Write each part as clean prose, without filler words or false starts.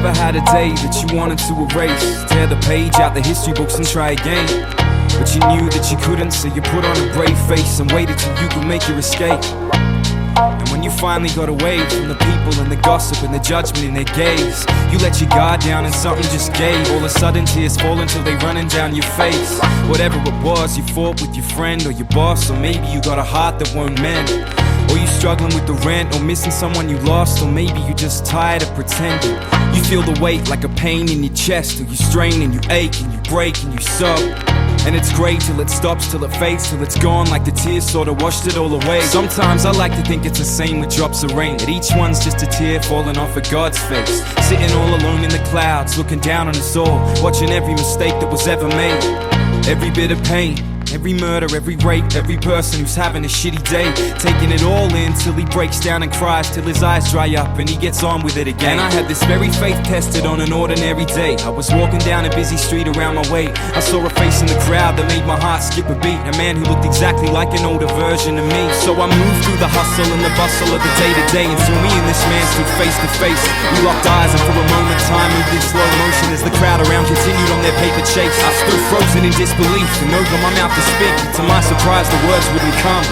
ever had a day that you wanted to erase? Tear the page out the history books and try again. But you knew that you couldn't, so you put on a brave face and waited till you could make your escape. And when you finally got away from the people and the gossip and the judgment in their gaze, you let your guard down and something just gave. All of a sudden tears fall until they running down your face. Whatever it was, you fought with your friend or your boss, or maybe you got a heart that won't mend. Or you struggling with the rent, or missing someone you lost, or maybe you just tired of pretending. You feel the weight like a pain in your chest, or you strain and you ache and you break and you sob. And it's great till it stops, till it fades, till it's gone, like the tears sorta washed it all away. Sometimes I like to think it's the same with drops of rain, that each one's just a tear falling off of God's face. Sitting all alone in the clouds, looking down on us all, watching every mistake that was ever made. Every bit of pain, every murder, every rape, every person who's having a shitty day, taking it all in till he breaks down and cries, till his eyes dry up and he gets on with it again. And I had this very faith tested on an ordinary day. I was walking down a busy street around my way. I saw a face in the crowd that made my heart skip a beat, a man who looked exactly like an older version of me. So I moved through the hustle and the bustle of the day-to-day until me and this man stood face to face. We locked eyes and for a moment time moved in slow motion as the crowd around continued on their paper chase. I stood frozen in disbelief and opened my mouth to speak. To my surprise, the words wouldn't come.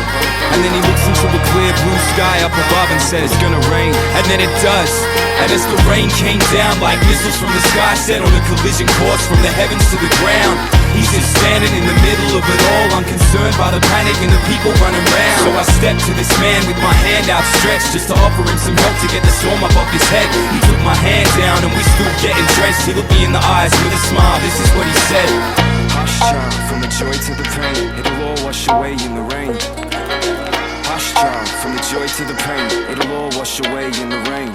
And then he looks into a clear blue sky up above and said, it's gonna rain. And then it does. And as the rain came down like missiles from the sky, set on a collision course from the heavens to the ground. He's just standing in the middle of it all, unconcerned by the panic and the people running round. So I stepped to this man with my hand outstretched, just to offer him some help to get the storm up off his head. He took my hand down and we stood getting dressed. He looked me in the eyes with a smile, this is what he said. Hush child, from the joy to the pain, it'll all wash away in the rain. Hush child, from the joy to the pain, it'll all wash away in the rain.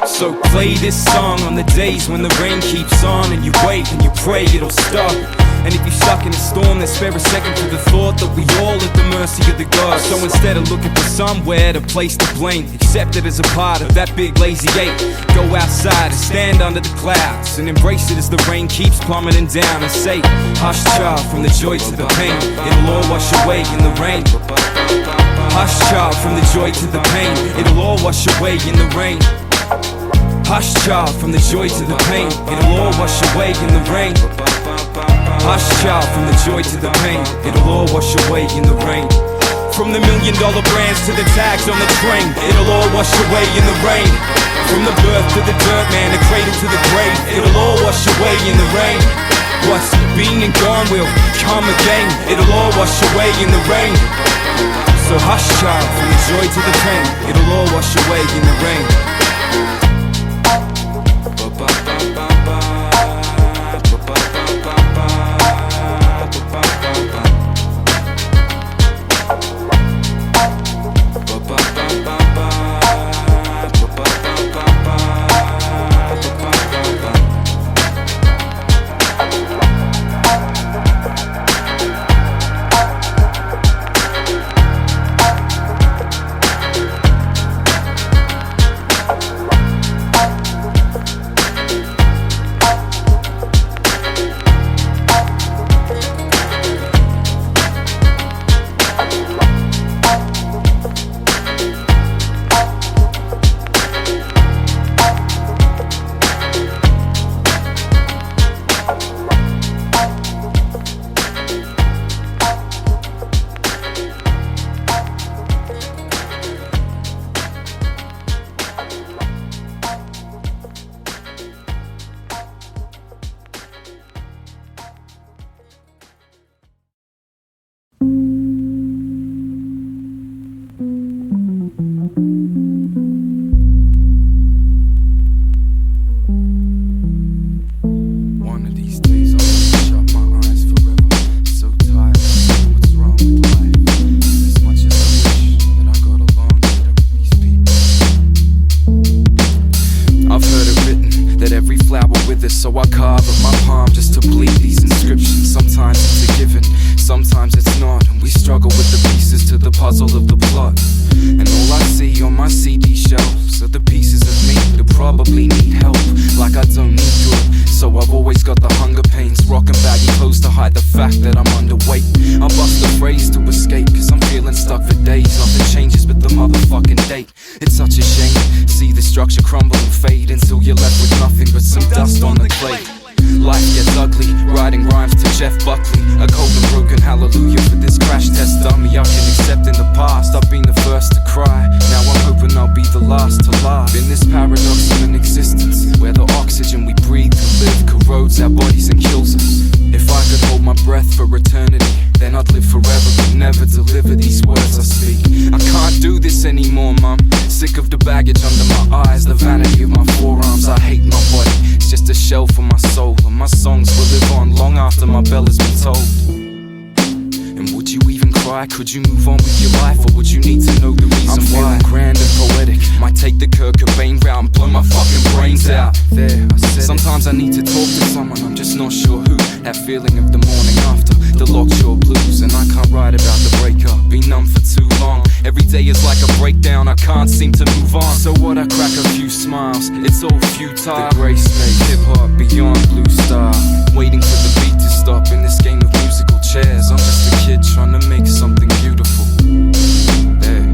So play this song on the days when the rain keeps on, and you wait and you pray it'll stop. And if you're stuck in a storm, then spare a second for the thought that we all at the mercy of the gods. So instead of looking for somewhere to place the blame, accept it as a part of that big lazy ache. Go outside and stand under the clouds and embrace it as the rain keeps plummeting down, and say, hush child, from the joy to the pain, it'll all wash away in the rain. Hush child, from the joy to the pain, it'll all wash away in the rain. Hush child, from the joy to the pain, it'll all wash away in the rain. Hush child, from the joy to the pain, it'll all wash away in the rain. From the $1 million brands to the tags on the train, it'll all wash away in the rain. From the birth to the dirt, man, the cradle to the grave, it'll all wash away in the rain. What's been and gone will come again, it'll all wash away in the rain. So hush child, from the joy to the pain, it'll all wash away in the rain. It's such a shame, see the structure crumble and fade until you're left with nothing but some plate. Life gets ugly, writing rhymes to Jeff Buckley. A cold and broken hallelujah for this crash test dummy. I can accept in the past, I've been the first to cry. Now I'm hoping I'll be the last to laugh. In this paradox of an existence, where the oxygen we breathe to live corrodes our bodies and kills us. If I could hold my breath for eternity, then I'd live forever but never deliver these words I speak. I can't do this anymore, mum. Sick of the baggage under my eyes, the vanity of my forearms. I hate my body, it's just a shell for my soul. And my songs will live on long after my bell has been tolled. And would you even cry? Could you move on with your life? Or would you need to know the reason why? I'm feeling grand and poetic. Might take the Kurt Cobain route and blow my fucking brains out. There, I said sometimes I need to talk to someone, I'm just not sure who. That feeling of the morning after, the lockjaw blues. And I can't write about the breakup, been numb for too long. Every day is like a breakdown, I can't seem to move on. So what, I crack a few smiles, it's all futile. The grey space, hip-hop beyond Blue Star. Waiting for the beat to stop in this game of musical chairs. I'm just a kid trying to make something beautiful. Hey.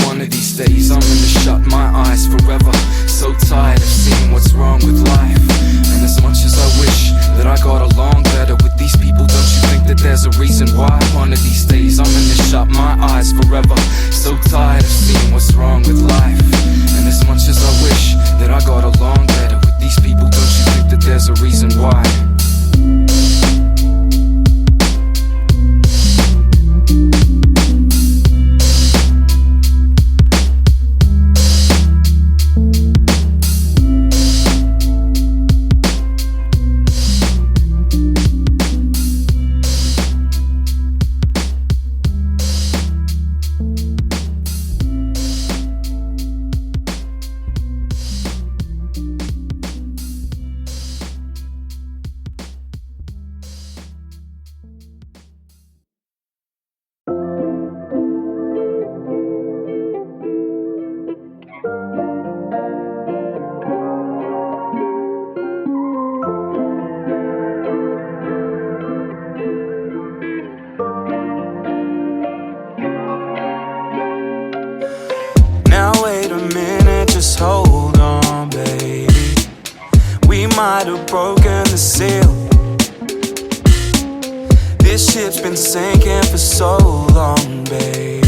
One of these days I'm gonna shut my eyes forever. So tired of seeing what's wrong with life. And as much as I wish that I got along better with these people, don't you think that there's a reason why? One of these days I'm gonna shut my eyes forever. So tired of seeing what's wrong with life. And as much as I wish that I got along better with these people, don't you think that there's a reason why? Might have broken the seal. This ship's been sinking for so long, baby.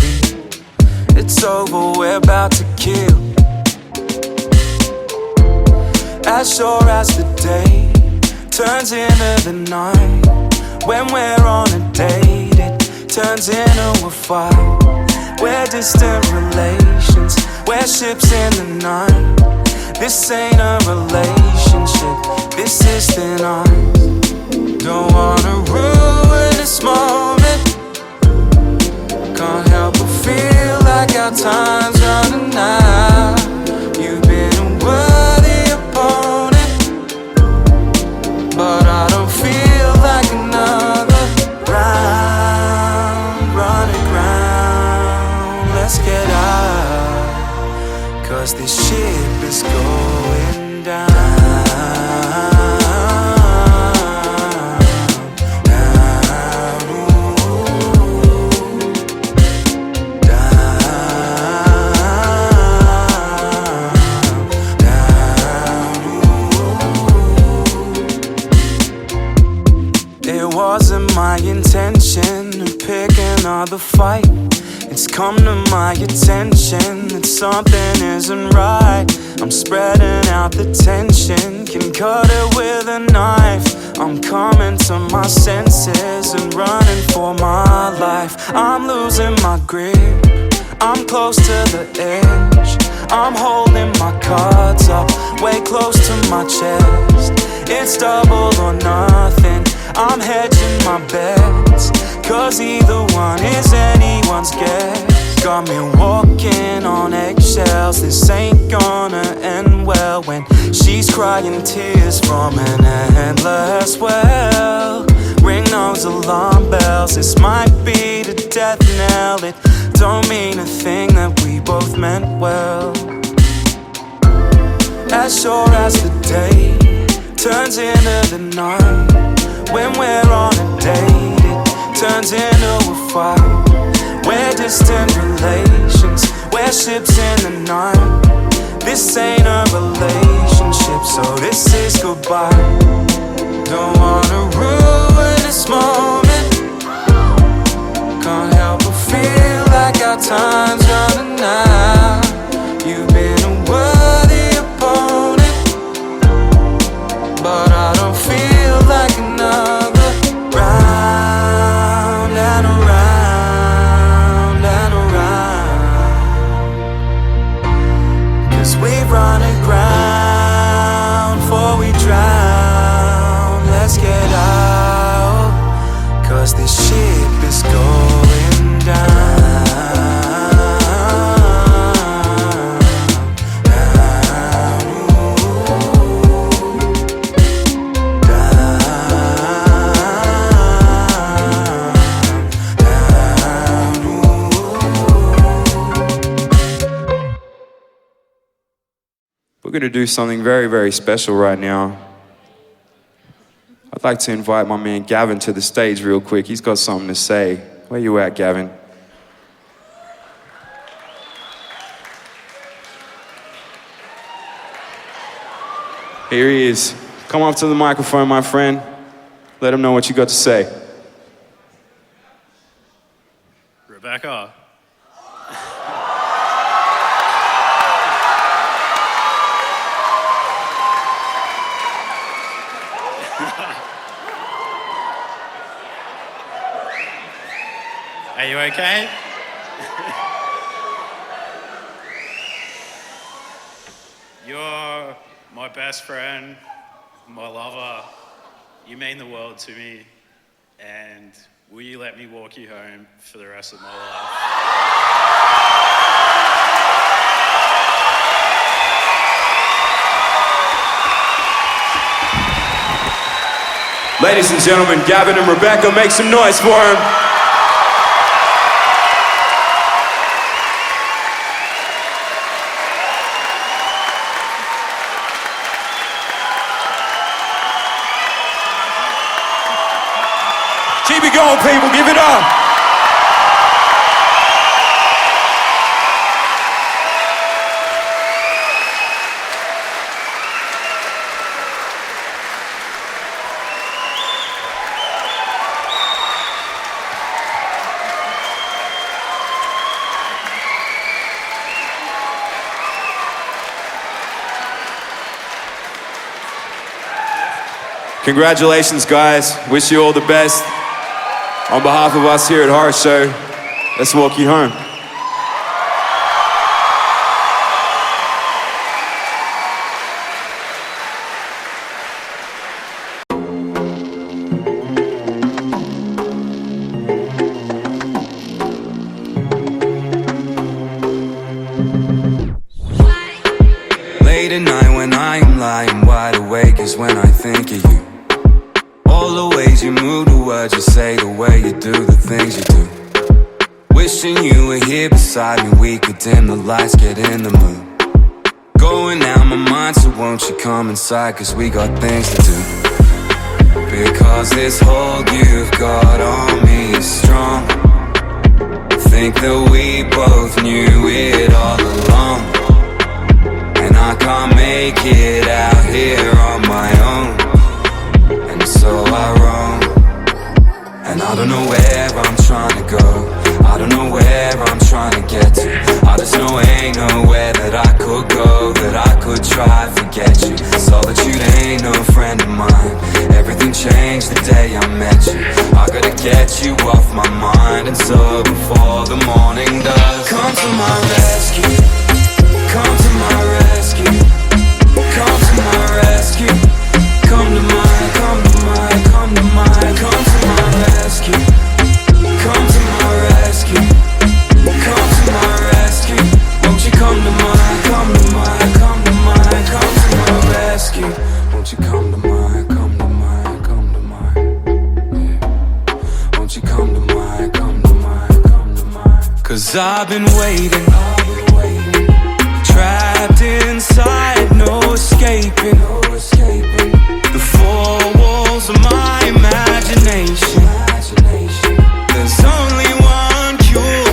It's over, we're about to kill. As sure as the day turns into the night, when we're on a date, it turns into a fight. We're distant relations, we're ships in the night. This ain't a relationship, this is thin ice. Don't wanna ruin this moment. Can't help but feel like our time's running out. You've been a worthy opponent, but I don't feel like another round. Running round, let's get out, 'cause this ship is going down. It wasn't my intention to pick another fight. It's come to my attention that something isn't right. I'm spreading out the tension, can cut it with a knife. I'm coming to my senses and running for my life. I'm losing my grip, I'm close to the edge. I'm holding my cards up way close to my chest. It's double or nothing, I'm hedging my bets, 'cause either one is anyone's guess. Got me walking on eggshells, this ain't gonna end well. When she's crying tears from an endless well. Ring those alarm bells, this might be the death knell. It don't mean a thing that we both meant well. As sure as the day turns into the night, when we're on a date, it turns into a fight. We're distant relations, we're ships in the night. This ain't a relationship, so this is goodbye. Don't wanna ruin this moment. Can't help but feel like our time's running out. You've been a worthy opponent, but I don't feel like another round and around and around. 'Cause we run aground before we drown. Let's get out, 'cause this ship is going down. We're going to do something very, very special right now. I'd like to invite my man Gavin to the stage real quick. He's got something to say. Where you at, Gavin? Here he is. Come up to the microphone, my friend. Let him know what you got to say. Rebecca. Are you okay? You're my best friend, my lover. You mean the world to me. And will you let me walk you home for the rest of my life? Ladies and gentlemen, Gavin and Rebecca, make some noise for him. Keep it going, people, give it up. Congratulations, guys. Wish you all the best. On behalf of us here at Horror Show, let's walk you home. Late at night when I am lying wide awake is when I think of you. All the ways you move, the words you say, the way you do the things you do. Wishing you were here beside me, we could dim the lights, get in the mood. Going out my mind, so won't you come inside, 'cause we got things to do. Because this hold you've got on me is strong. Think that we both knew it all along. And I can't make it out here on my own. So I roam, and I don't know where I'm trying to go. I don't know where I'm trying to get to. I just know ain't nowhere that I could go, that I could try forget you. Solitude ain't no friend of mine. Everything changed the day I met you. I gotta get you off my mind, and so before the morning does, come to my rescue. Come to my rescue. Come to my rescue. Come to my, come to my, come to my, come to my rescue. Come to my rescue. Come to my rescue. Won't you come to my, come to my, come to my, come to my rescue. Won't you come to my, come to my, come to my, yeah. Won't you come to my, come to my, come to my. 'Cause I've been waiting, trapped inside, no escaping, no escaping. The four walls of my imagination. There's only one cure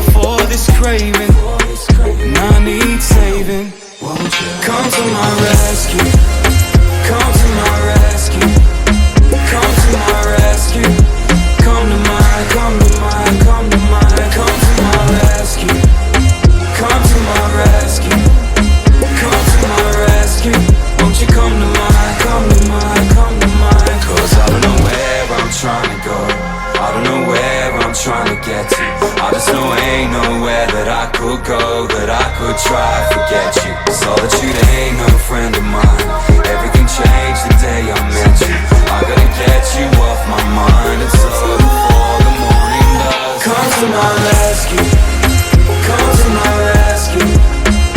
Cause no, ain't nowhere that I could go, that I could try forget you. Solitude ain't no friend of mine. Everything changed the day I met you. I gotta get you off my mind, and so before the morning does, come to my rescue. Come to my rescue.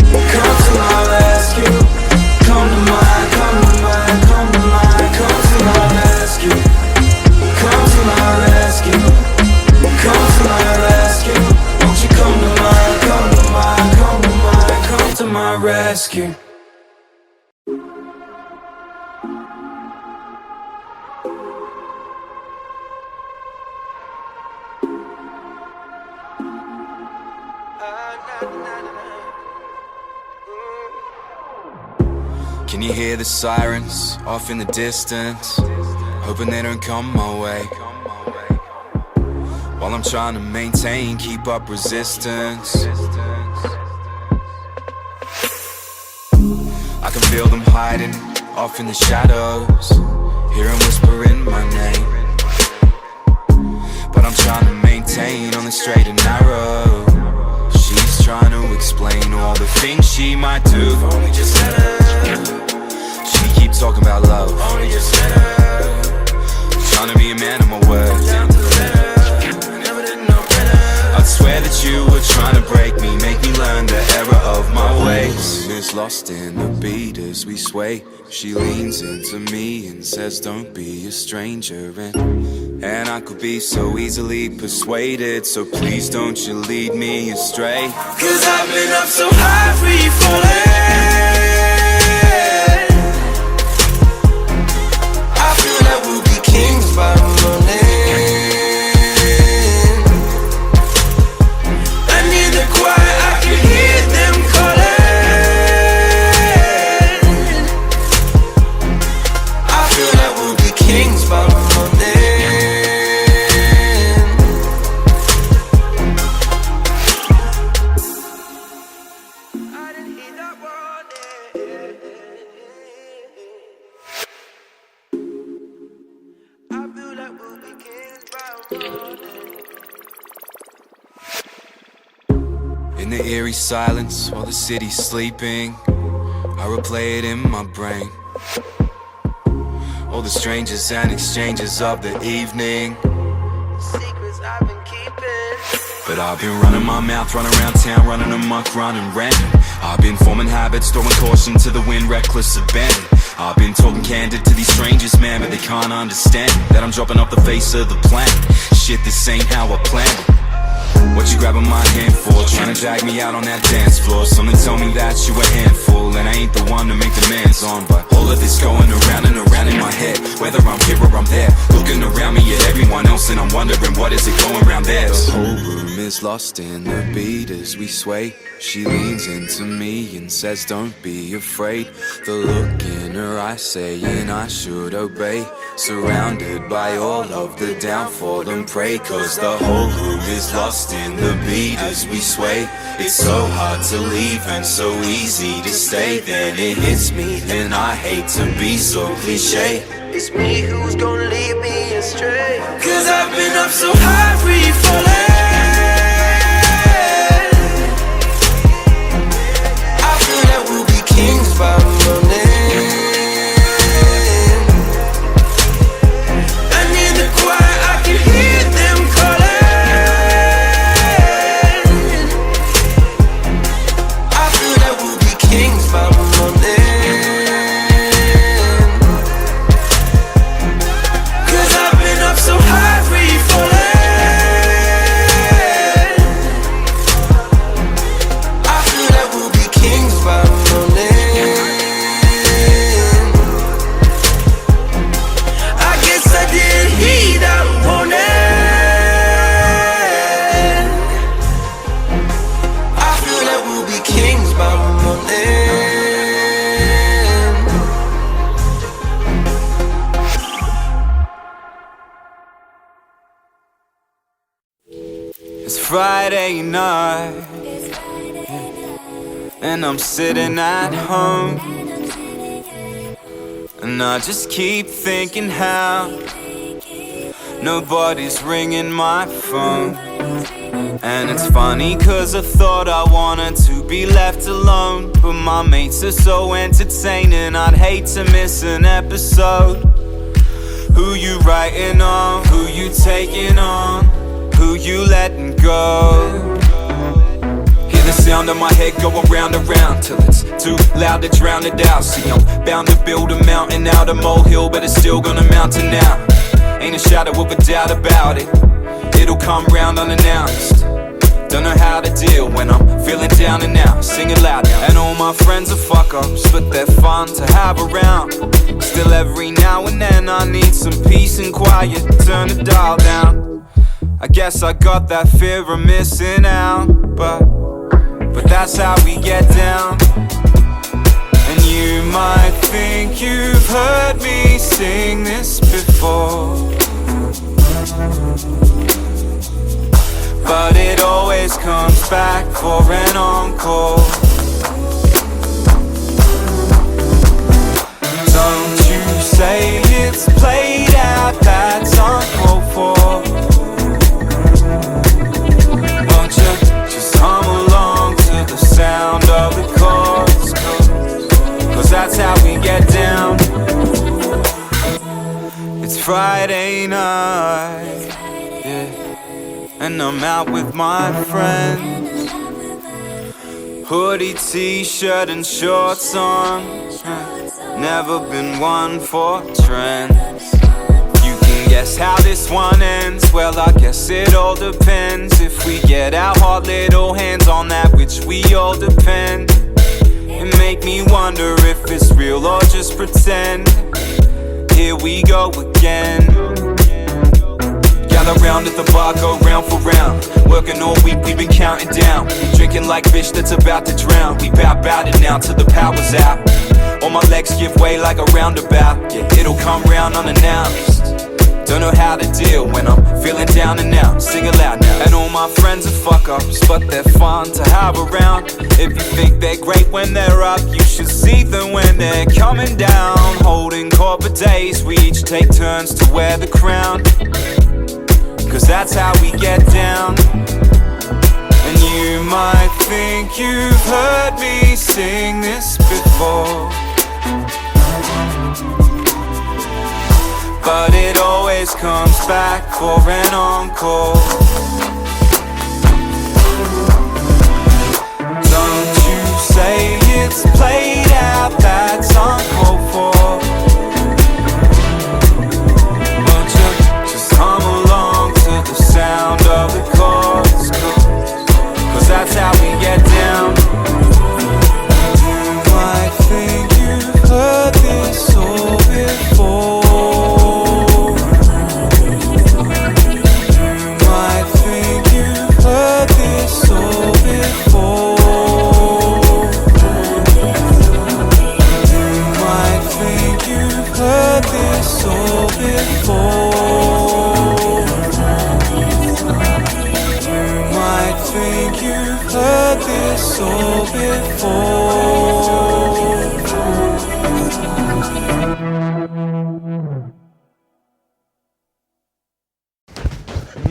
Come to my rescue. Come to mine, come to mine, come to mine. Come to my rescue. Come to my rescue. Come to my rescue. Won't you come to mine, come to mine, come to mine. Come to my rescue. Can you hear the sirens off in the distance? Hoping they don't come my way. While I'm trying to maintain, keep up resistance. I can feel them hiding off in the shadows, hear them whispering my name. But I'm trying to maintain on the straight and narrow. She's trying to explain all the things she might do. If only just let her. She keeps talking about love. Only just let her. Trying to be a man of my word. Down to the letter. Never did know better. I'd swear that you were trying to break me, make me learn the error of my ways. Is lost in the beat as we sway. She leans into me and says, don't be a stranger. And I could be so easily persuaded, so please don't you lead me astray. Cause I've been up so high, free falling. I feel that we'll be kings by morning. I need the quiet, I can hear them calling. I feel that we'll be kings by morning. In the eerie silence while the city's sleeping, I replay it in my brain. All the strangers and exchanges of the evening, secrets I've been keeping. But I've been running my mouth, running around town, running amok, running random. I've been forming habits, throwing caution to the wind, reckless abandon. I've been talking candid to these strangers, man, but they can't understand that I'm dropping off the face of the planet. Shit, this ain't how I planned it. What you grabbing my hand for? Trying to drag me out on that dance floor. Something tell me that you a handful, and I ain't the one to make demands on. But all of this going around and around in my head, whether I'm here or I'm there, looking around me at everyone else, and I'm wondering what is it going around there. The whole room is lost in the beat as we sway. She leans into me and says, don't be afraid. The look in her eyes saying I should obey. Surrounded by all of the downfall and prey, cause the whole room is lost in the beat as we sway. It's so hard to leave and so easy to stay. Then it hits me, and I hate to be so cliche. It's me who's gonna lead me astray. Cause I've been up so high, free falling. I feel that we'll be kings by morning. Friday night, and I'm sitting at home, and I just keep thinking how nobody's ringing my phone. And it's funny cause I thought I wanted to be left alone, but my mates are so entertaining, I'd hate to miss an episode. Who you writing on, who you taking on, who you letting go. Hear the sound of my head going round and round till it's too loud to drown it out. See, I'm bound to build a mountain out of molehill, but it's still gonna mountain now. Ain't a shadow of a doubt about it, it'll come round unannounced. Don't know how to deal when I'm feeling down and out. Sing it loud now. And all my friends are fuck-ups, but they're fun to have around. Still every now and then I need some peace and quiet, turn the dial down. I guess I got that fear of missing out, but that's how we get down. And you might think you've heard me sing this before, but it always comes back for an encore. Don't you say it's played out, that's uncalled for. Won't you just hum along to the sound of the chords, cause that's how we get down. It's Friday night, yeah, and I'm out with my friends. Hoodie, t-shirt and shorts on, never been one for trends. You can guess how this one ends, well I guess it all depends. If we get our hot little hands on that which we all depend, it make me wonder if it's real or just pretend. Here we go again. Gather round at the bar, go round for round. Working all week, we've been counting down. Drinking like fish that's about to drown. We bout it now till the power's out. All my legs give way like a roundabout. Yeah, it'll come round unannounced. Don't know how to deal when I'm feeling down and out. Sing it loud now. And all my friends are fuck-ups, but they're fun to have around. If you think they're great when they're up, you should see them when they're coming down. Holding corporate days, we each take turns to wear the crown, cause that's how we get down. And you might think you've heard me sing this before, but it always comes back for an encore. Don't you say it's played out, that's uncalled for. Won't you just hum along to the sound of the chords, cause that's how we get down. You might think you've heard this all before,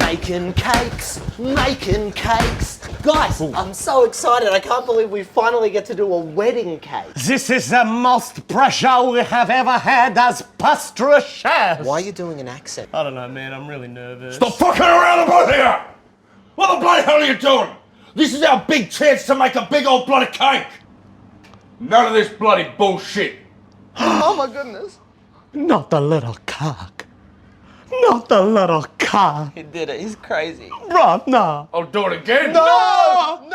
Making cakes. Guys, I'm so excited. I can't believe we finally get to do a wedding cake. This is the most pressure we have ever had as pastry chefs. Why are you doing an accent? I don't know, man. I'm really nervous. Stop fucking around about here! What the bloody hell are you doing? This is our big chance to make a big old bloody cake. None of this bloody bullshit. Oh my goodness. Not the little cock. Not the little cock. He did it. He's crazy. Bro, no. I'll do it again. No! Bro,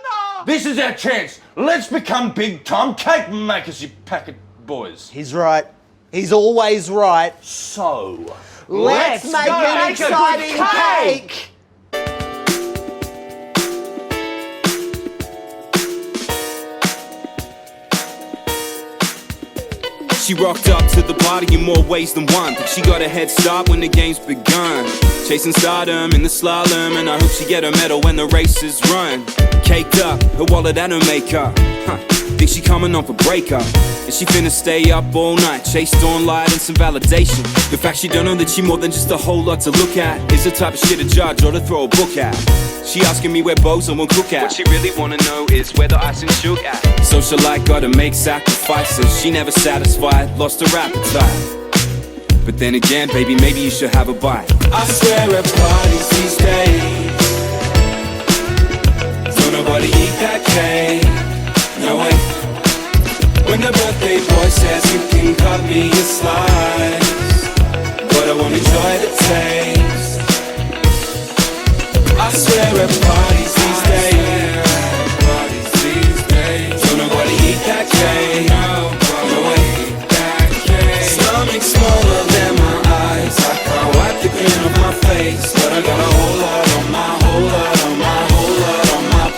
no! This is our chance. Let's become big time cake makers, you packet boys. He's right. He's always right. So, Let's make an exciting cake. She rocked up to the party in more ways than one, but she got a head start when the game's begun. Chasing stardom in the slalom, and I hope she get a medal when the race is run. Caked up, her wallet and her makeup. Think she coming off a breakup, and she finna stay up all night, chase dawn light and some validation. The fact she don't know that she more than just a whole lot to look at is the type of shit to judge or to throw a book at. She asking me where bozo won't cook at. What she really wanna know is where the icing shook at. Socialite gotta make sacrifices. She never satisfied, lost her appetite. But then again, baby, maybe you should have a bite. I swear at parties these days, don't nobody eat that cake. No way. When the birthday boy says you can cut me a slice, but I won't enjoy the taste. I swear at parties these days, don't nobody eat that cake. No way. Stomach smaller than my eyes, I can't wipe the grin off my face, but I got a whole lot on my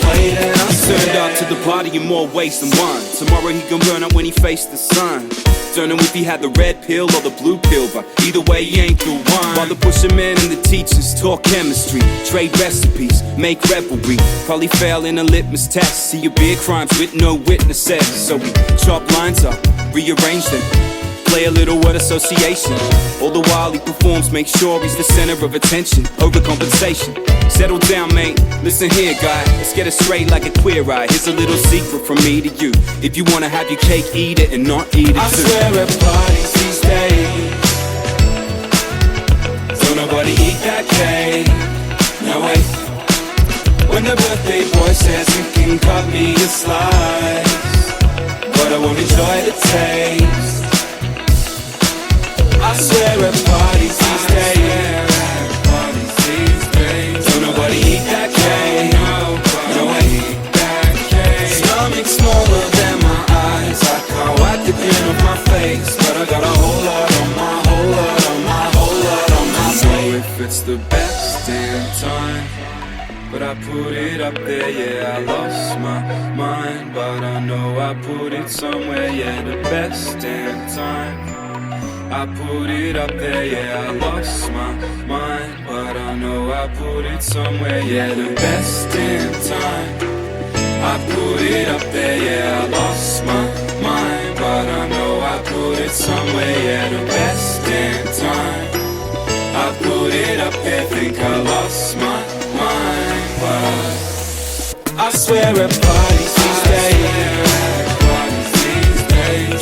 plate, and I'm turned up to the party in more ways than one. Tomorrow he gon' burn up when he faced the sun. Don't know if he had the red pill or the blue pill, but either way he ain't the one. While the pushermen and the teachers talk chemistry, trade recipes, make revelry, probably fail in a litmus test. See your big crimes with no witnesses. So we chop lines up, rearrange them, play a little word association. All the while he performs, make sure he's the center of attention. Overcompensation. Settle down, mate. Listen here, guy. Let's get it straight like a queer eye. Here's a little secret from me to you. If you wanna have your cake, eat it and not eat it too. I swear at parties these days, don't nobody eat that cake. No way. When the birthday boy says you can cut me a slice, but I won't enjoy the taste. I swear at parties these days, don't nobody eat that cake. No way. Stomach smaller than my eyes, I can't wipe the grin off my face, but I got a whole lot on my plate. If it's the best damn time, but I put it up there, yeah, I lost my mind, but I know I put it somewhere, yeah, the best damn time. I put it up there, yeah, I lost my mind, but I know I put it somewhere, yeah, the best damn time. I put it up there, yeah, I lost my mind, but I know I put it somewhere, yeah, the best damn time. I put it up there, think I lost my mind, but I swear at parties these days,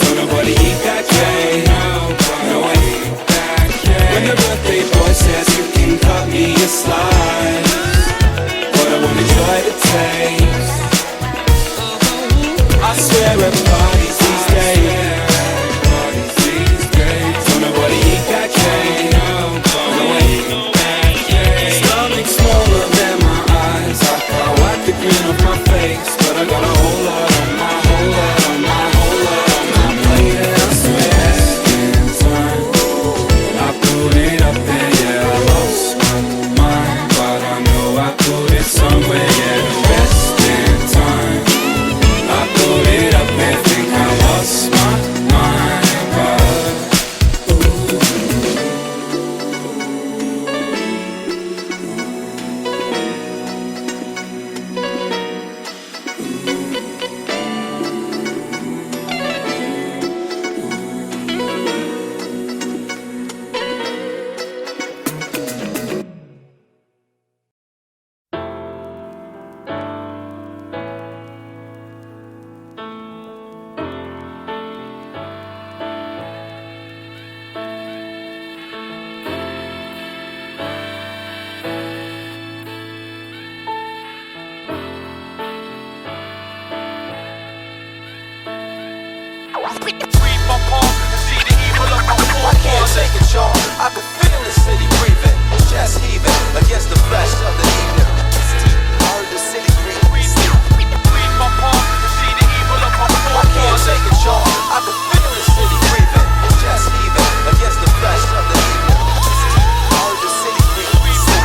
don't nobody eat that cake. No way. When the birthday boy says you can cut me a slice, but I won't enjoy the taste. I swear at parties these days, don't nobody eat that cake. No way. Stomach smaller than my eyes, I can't wipe the grin off my face, but I got a whole lot on my plate, and I swear. Put it up there, yeah, I lost my mind, but I know I put it somewhere, yeah, the best damn time. I put it up there, think I lost my mind, I could feel the city breathing, chest heaving against the flesh of the evening. I heard the city breathing. I can't take a charge. I could feel the city breathing, chest heaving against the flesh of the evening. I heard the city breathing.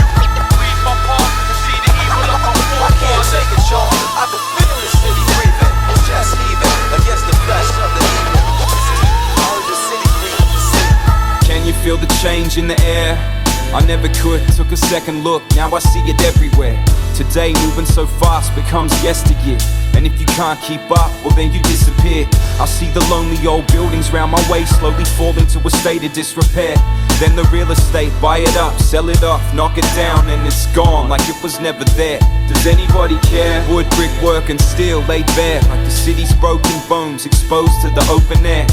I can't take a charge. I could feel the city breathing, chest heaving against the flesh of the evening. I heard the city breathing. Can you feel the change in the air? I never could, took a second look, now I see it everywhere. Today moving so fast becomes yesteryear. And if you can't keep up, well then you disappear. I see the lonely old buildings round my way slowly fall into a state of disrepair. Then the real estate, buy it up, sell it off, knock it down, and it's gone like it was never there. Does anybody care? Wood, brickwork and steel laid bare, like the city's broken bones exposed to the open air.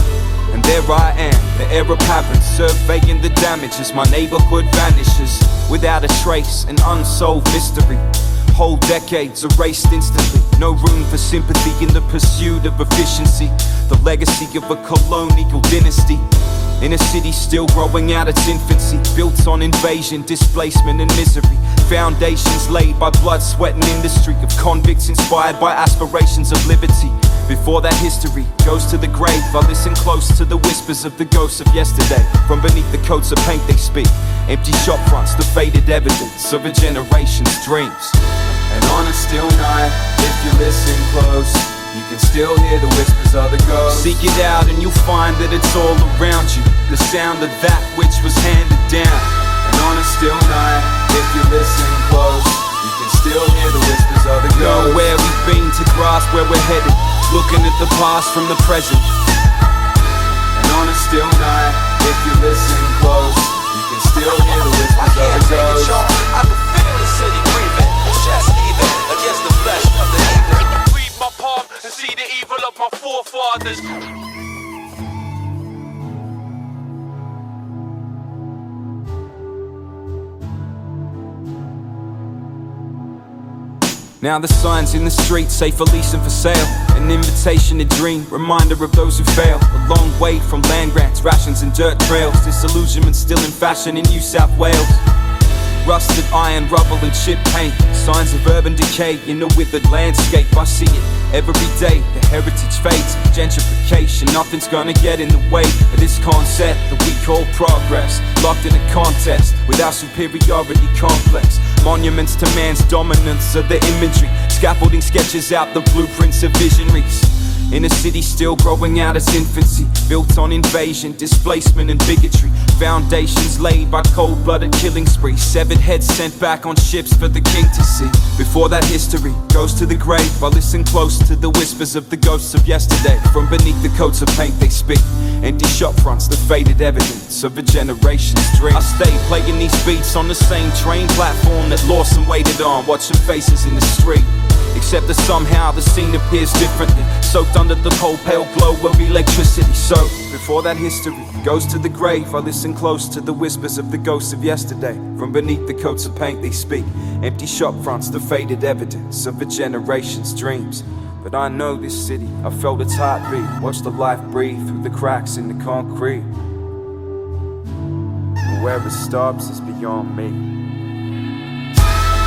And there I am, the heir apparent, surveying the damage as my neighborhood vanishes without a trace, an unsolved mystery. Whole decades erased instantly, no room for sympathy in the pursuit of efficiency. The legacy of a colonial dynasty in a city still growing out its infancy, built on invasion, displacement and misery. Foundations laid by blood, sweat and industry of convicts inspired by aspirations of liberty. Before that history goes to the grave, I listen close to the whispers of the ghosts of yesterday. From beneath the coats of paint they speak, empty shop fronts, the faded evidence of a generation's dreams. And on a still night, if you listen close, you can still hear the whispers of the ghosts. Seek it out and you'll find that it's all around you, the sound of that which was handed down. And on a still night, if you listen close, you can still hear the whispers of the ghosts. Know where we've been to grasp where we're headed, looking at the past from the present. And on a still night, if you listen close, you can still hear the whispers of the ghosts. I can feel the city breathing, chest heaving against the flesh of the evening. Read my palm and see the evil of my forefathers. Now the signs in the street say for lease and for sale, an invitation to dream, reminder of those who fail. A long way from land grants, rations and dirt trails, disillusionment still in fashion in New South Wales. Rusted iron, rubble and chip paint, signs of urban decay in a withered landscape. I see it every day, the heritage fades, gentrification, nothing's gonna get in the way of this concept that we call progress. Locked in a contest with our superiority complex. Monuments to man's dominance of the imagery, scaffolding sketches out the blueprints of visionaries. In a city still growing out its infancy, built on invasion, displacement and bigotry. Foundations laid by cold-blooded killing sprees, severed heads sent back on ships for the king to see. Before that history goes to the grave, I listen close to the whispers of the ghosts of yesterday. From beneath the coats of paint they speak, empty shop fronts, the faded evidence of a generation's dream. I stay playing these beats on the same train platform that lost and waited on, watching faces in the street. Except that somehow the scene appears differently, soaked under the cold pale glow of electricity. So, before that history goes to the grave, I listen close to the whispers of the ghosts of yesterday. From beneath the coats of paint they speak, empty shop fronts, the faded evidence of a generation's dreams. But I know this city, I felt its heartbeat, watched the life breathe through the cracks in the concrete. And where it stops is beyond me.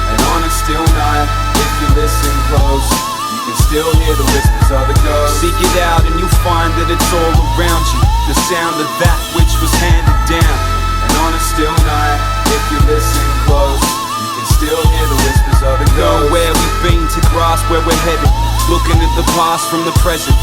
And on a still night, if you listen close, you can still hear the whispers of the ghosts. Seek it out and you'll find that it's all around you, the sound of that which was handed down. And on a still night, if you listen close, you can still hear the whispers of the ghosts. Know where we've been to grasp where we're headed, looking at the past from the present.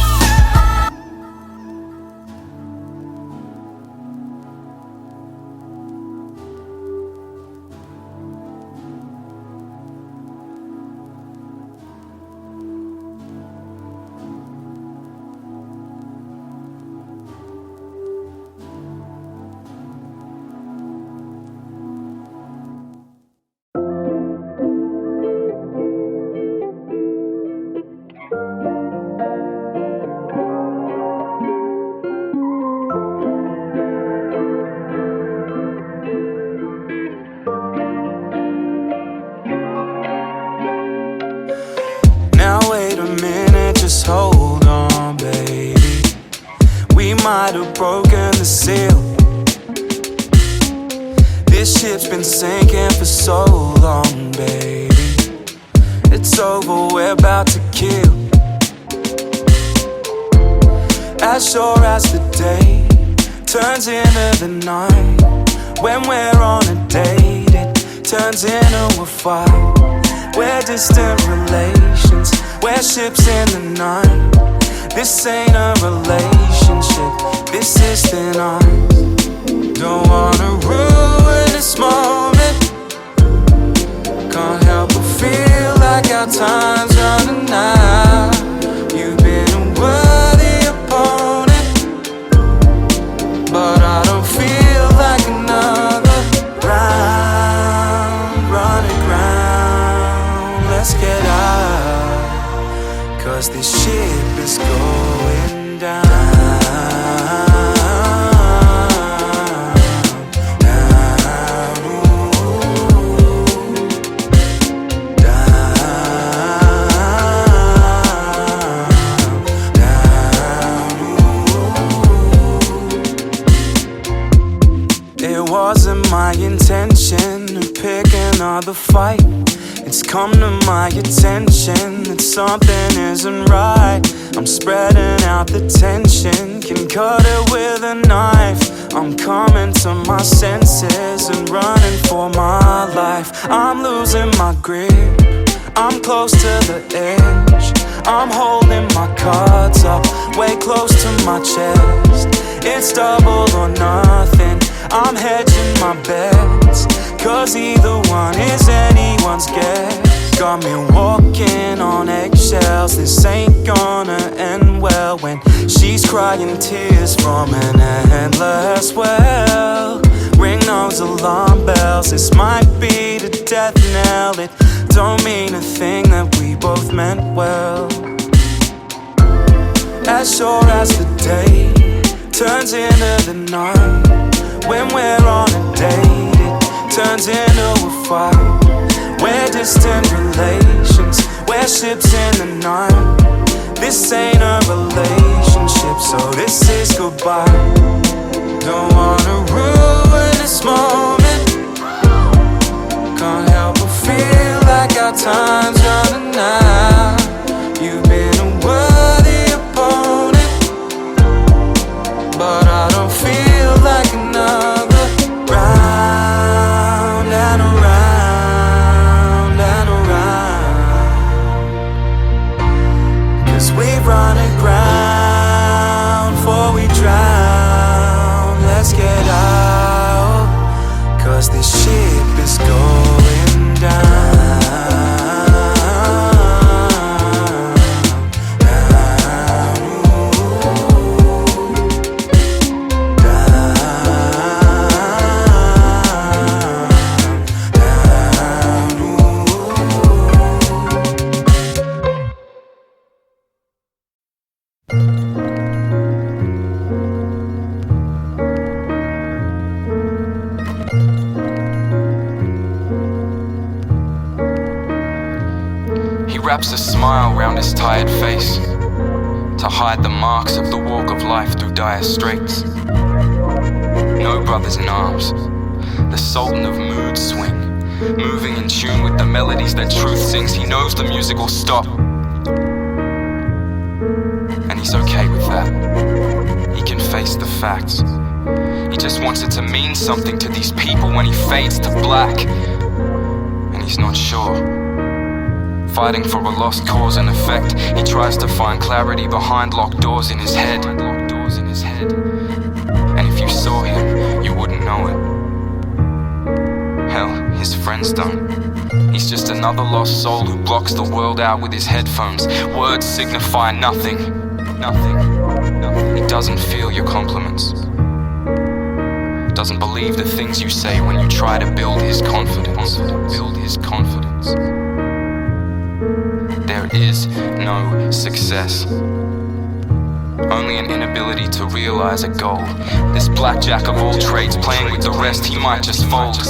Just hold on, baby. We might have broken the seal. This ship's been sinking for so long, baby. It's over, we're about to kill. As sure as the day turns into the night, when we're on a date, it turns into a fight. We're distant relations, we're ships in the night. This ain't a relationship, this is thin ice. Don't wanna ruin this moment. Can't help but feel like our time's running out. It wasn't my intention to pick another fight. It's come to my attention that something isn't right. I'm spreading out the tension, can cut it with a knife. I'm coming to my senses and running for my life. I'm losing my grip, I'm close to the edge. I'm holding my cards up, way close to my chest. It's double or nothing, I'm hedging my bets, cause either one is anyone's guess. Got me walking on eggshells, this ain't gonna end well. When she's crying tears from an endless well. Ring those alarm bells, this might be the death knell. It don't mean a thing that we both meant well. As sure as the day turns into the night, when we're on a date, it turns into a fight. We're distant relations, we're ships in the night. This ain't a relationship, so this is goodbye. Don't wanna ruin this moment, can't help but feel like our time's running out. You've been a worthy opponent, but I don't feel like another round and around and around. Cause we run aground before we drown. Let's get out, cause this ship is going down. Wraps a smile round his tired face to hide the marks of the walk of life through dire straits. No brothers in arms, the sultan of mood swing, moving in tune with the melodies that truth sings. He knows the music will stop, and he's okay with that. He can face the facts. He just wants it to mean something to these people when he fades to black, and he's not sure. Fighting for a lost cause and effect, he tries to find clarity behind locked doors in his head. And if you saw him, you wouldn't know it. Hell, his friends don't. He's just another lost soul who blocks the world out with his headphones. Words signify nothing. He doesn't feel your compliments, doesn't believe the things you say when you try to build his confidence. There is no success, only an inability to realize a goal. This blackjack of all trades playing with the rest, he might just fold.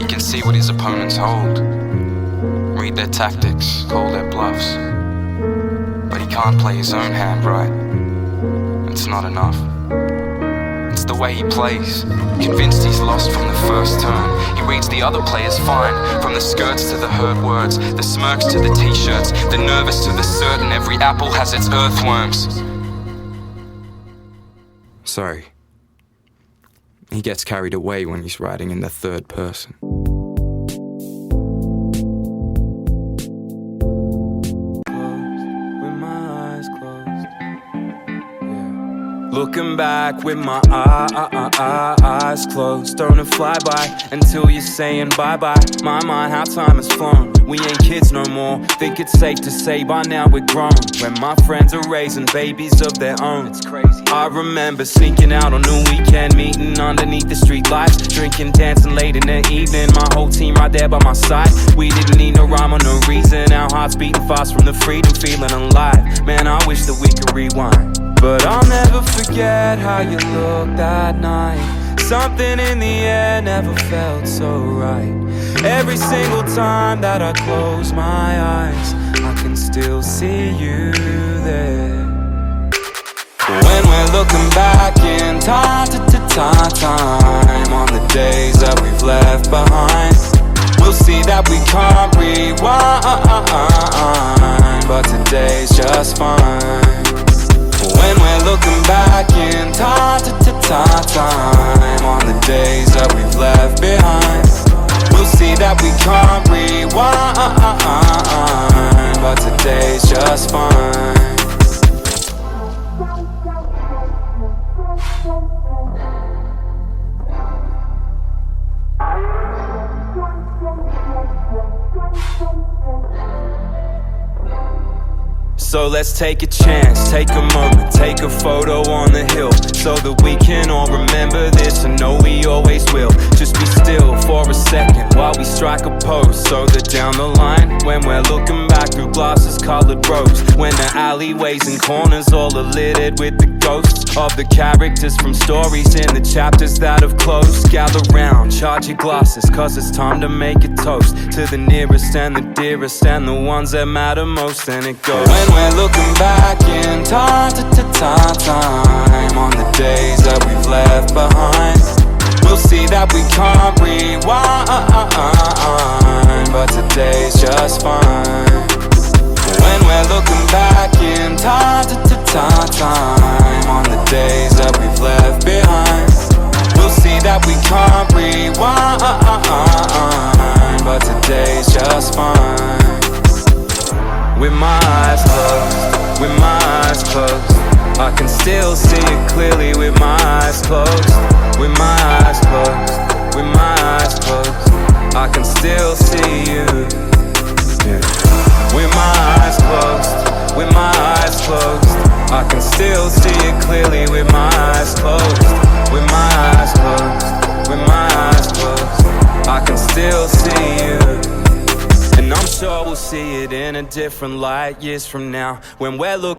He can see what his opponents hold, read their tactics, call their bluffs, but he can't play his own hand right. It's not enough. It's the way he plays, convinced he's lost from the first turn. He reads the other players fine, from the skirts to the hurt words, the smirks to the t-shirts, the nervous to the certain. Every apple has its earthworms. Sorry. He gets carried away when he's writing in the third person. Looking back with my eyes closed, don't it fly by until you're saying bye-bye. My mind, how time has flown. We ain't kids no more, think it's safe to say by now we're grown. When my friends are raising babies of their own, it's crazy. I remember sneaking out on a weekend, meeting underneath the street lights, drinking, dancing late in the evening. My whole team right there by my side. We didn't need no rhyme or no reason. Our hearts beating fast from the freedom, feeling alive. Man, I wish that we could rewind. But I'll never forget how you looked that night. Something in the air never felt so right. Every single time that I close my eyes, I can still see you there. When we're looking back in time time on the days that we've left behind. We'll see that we can't rewind, but today's just fine. When we're looking back in time on the days that we've left behind, we'll see that we can't rewind, but today's just fine. So let's take a chance, take a moment, take a photo on the hill, so that we can all remember this and know we always will. Just be still for a second while we strike a pose, so that down the line, when we're looking back through glasses coloured robes, when the alleyways and corners all are littered with the ghosts of the characters from stories in the chapters that have closed. Gather round, charge your glasses, cause it's time to make a toast to the nearest and the dearest and the ones that matter most. And it goes, when we're looking back in time on the days that we've left behind, we'll see that we can't rewind, but today's just fine. When we're looking back in time on the days that we've left behind, we'll see that we can't rewind, but today's just fine. With my eyes closed, with my eyes closed, I can still see it clearly with my eyes closed. With my eyes closed, with my eyes closed, I can still see you. Yeah. With my eyes closed, with my eyes closed, I can still see it clearly with my eyes closed. With my eyes closed, with my eyes closed, I can still see you. And I'm sure we'll see it in a different light years from now, when we're looking